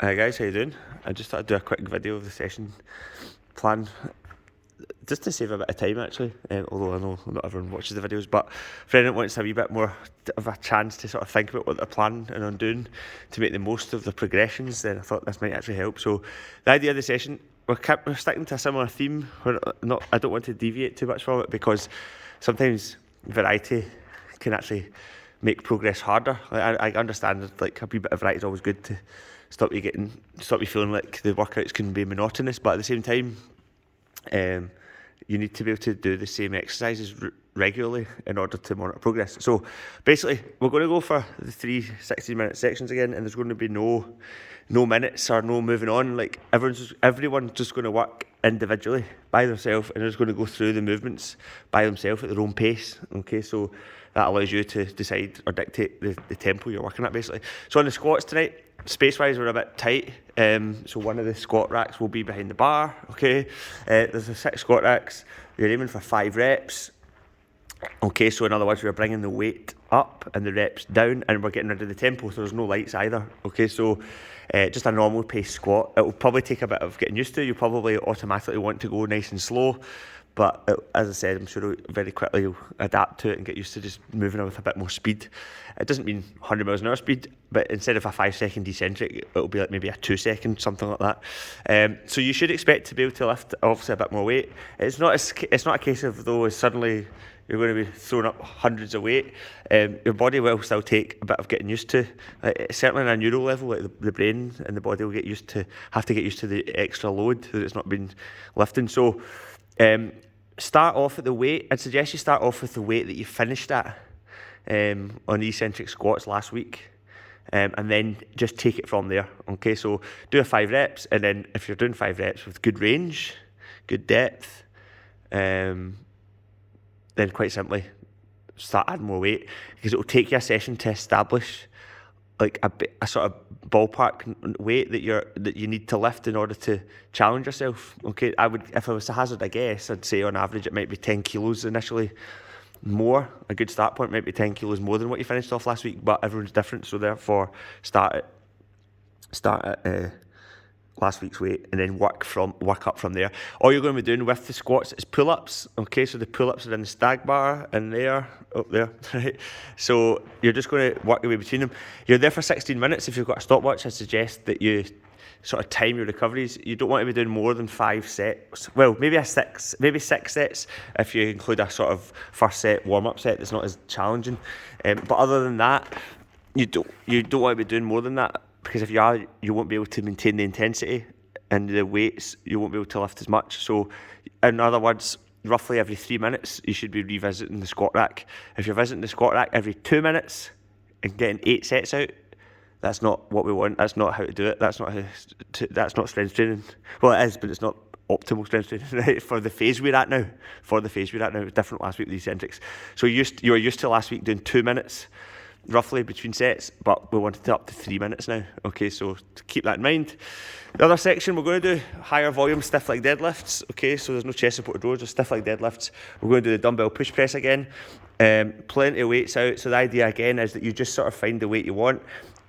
Hi guys, how you doing? I just thought I'd do a quick video of the session plan, just to save a bit of time actually, although I know not everyone watches the videos, but for anyone that wants a wee bit more of a chance to sort of think about what they're planning and on doing to make the most of the progressions, then I thought this might actually help. So the idea of the session, we're sticking to a similar theme. I don't want to deviate too much from it because sometimes variety can actually make progress harder. I understand that like a wee bit of variety is always good to stop you feeling like the workouts can be monotonous, but at the same time, you need to be able to do the same exercises regularly in order to monitor progress. So basically, we're going to go for the 3 60-minute sections again, and there's going to be no minutes or no moving on. Like everyone's just going to work individually by themselves, and they're just going to go through the movements by themselves at their own pace. Okay, so that allows you to decide or dictate the tempo you're working at, basically. So on the squats tonight, space-wise, we're a bit tight. So one of the squat racks will be behind the bar. Okay, there's 6 squat racks. You're aiming for 5 reps. Okay, so in other words, we're bringing the weight up and the reps down, and we're getting rid of the tempo, so there's no lights either. Okay, so just a normal pace squat. It will probably take a bit of getting used to. You probably automatically want to go nice and slow, but as I said, I'm sure very quickly you'll adapt to it and get used to just moving with a bit more speed. It doesn't mean 100 miles an hour speed, but instead of a 5-second eccentric, it'll be like maybe a 2-second, something like that. So you should expect to be able to lift obviously a bit more weight. It's not a case of though suddenly you're going to be throwing up hundreds of weight. Your body will still take a bit of getting used to. Certainly on a neural level, like the brain and the body will have to get used to the extra load that it's not been lifting. So start off at the weight. I'd suggest you start off with the weight that you finished at on the eccentric squats last week. And then just take it from there. Okay, so do a 5 reps, and then if you're doing 5 reps with good range, good depth, then quite simply start adding more weight, because it will take you a session to establish like a sort of ballpark weight that you need to lift in order to challenge yourself. Okay, if I was to hazard a guess, I'd say on average it might be 10 kilos initially. More, a good start point might be 10 kilos more than what you finished off last week, but everyone's different, so therefore start at last week's weight and then work up from there. All you're going to be doing with the squats is pull-ups. Okay, so the pull-ups are in the stag bar and up there, right? So you're just going to work your way between them. You're there for 16 minutes. If you've got a stopwatch, I suggest that you sort of time your recoveries. You don't want to be doing more than 5 sets. Well, maybe 6 sets if you include a sort of first set warm-up set that's not as challenging. But other than that, you don't want to be doing more than that, because if you are, you won't be able to maintain the intensity, and the weights, you won't be able to lift as much. So in other words, roughly every 3 minutes you should be revisiting the squat rack. If you're visiting the squat rack every 2 minutes and getting 8 sets out, that's not what we want. That's not how to do it. That's not strength training. Well, it is, but it's not optimal strength training, right? For the phase we're at now. It was different last week with the eccentrics. So you were used to last week doing 2 minutes roughly between sets, but we wanted it up to 3 minutes now. Okay, so to keep that in mind. The other section, we're going to do higher volume stiff leg deadlifts. Okay, so there's no chest supported rows, just stiff leg deadlifts. We're going to do the dumbbell push press again. Plenty of weights out. So the idea again is that you just sort of find the weight you want.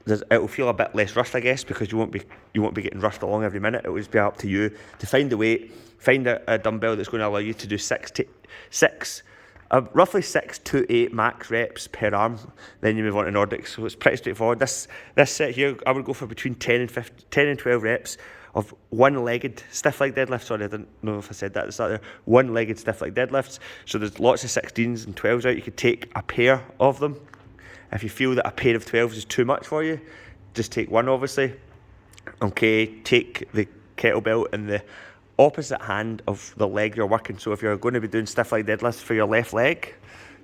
It will feel a bit less rushed, I guess, because you won't be getting rushed along every minute. It will just be up to you to find the weight, find a dumbbell that's going to allow you to do roughly 6 to 8 max reps per arm. Then you move on to Nordics. So it's pretty straightforward. This set here, I would go for between 10 and 12 reps of one-legged stiff leg deadlifts. Sorry, I didn't know if I said that at the start there. One-legged stiff leg deadlifts. So there's lots of 16s and 12s out. You could take a pair of them. If you feel that a pair of 12s is too much for you, just take one, obviously. Okay, take the kettlebell in the opposite hand of the leg you're working. So if you're going to be doing stiff leg deadlifts for your left leg,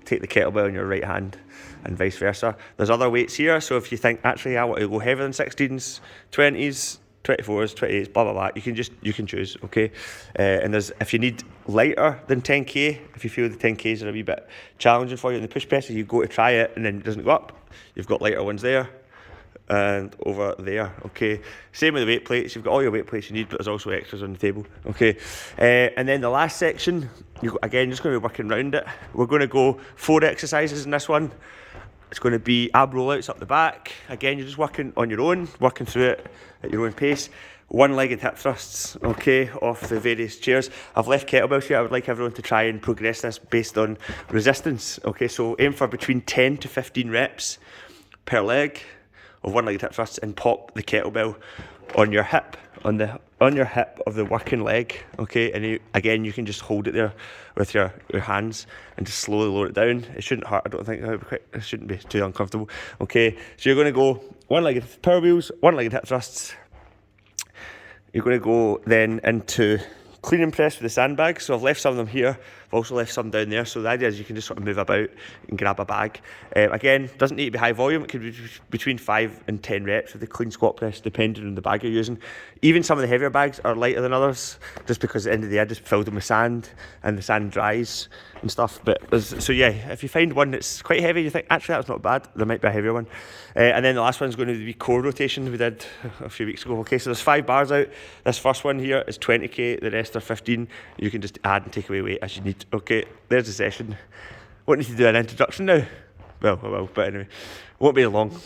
take the kettlebell in your right hand, and vice versa. There's other weights here, so if you think, actually, I want to go heavier than 16s, 20s, 24s, 28s, blah, blah, blah, you can choose, okay? And if you need lighter than 10k, if you feel the 10ks are a wee bit challenging for you in the push press, if you go to try it and then it doesn't go up, you've got lighter ones there and over there. Okay, same with the weight plates. You've got all your weight plates you need, but there's also extras on the table. Okay, and then the last section, again, just going to be working around it. We're going to go 4 exercises in this one. It's going to be ab rollouts up the back. Again, you're just working on your own, working through it at your own pace. One-legged hip thrusts, okay, off the various chairs. I've left kettlebells here. I would like everyone to try and progress this based on resistance, okay? So aim for between 10 to 15 reps per leg of one-legged hip thrusts and pop the kettlebell on your hip, on your hip of the working leg, okay? And again, you can just hold it there with your hands and just slowly lower it down. It shouldn't hurt. I don't think it shouldn't be too uncomfortable, okay? So you're going to go one-legged power wheels, one-legged hip thrusts. You're going to go then into clean and press with the sandbags. So I've left some of them here. I've also left some down there. So the idea is you can just sort of move about and grab a bag. Again, doesn't need to be high volume. It could be between 5 and 10 reps with the clean squat press, depending on the bag you're using. Even some of the heavier bags are lighter than others, just because at the end of the day I just filled them with sand and the sand dries and stuff. So yeah, if you find one that's quite heavy, you think, actually that's not bad, there might be a heavier one. And then the last one's going to be core rotation we did a few weeks ago. Okay, so there's 5 bars out. This first one here is 20k, the rest are 15. You can just add and take away weight as you need. Okay, there's the session. Won't need to do an introduction now. Well, I will, but anyway, won't be long.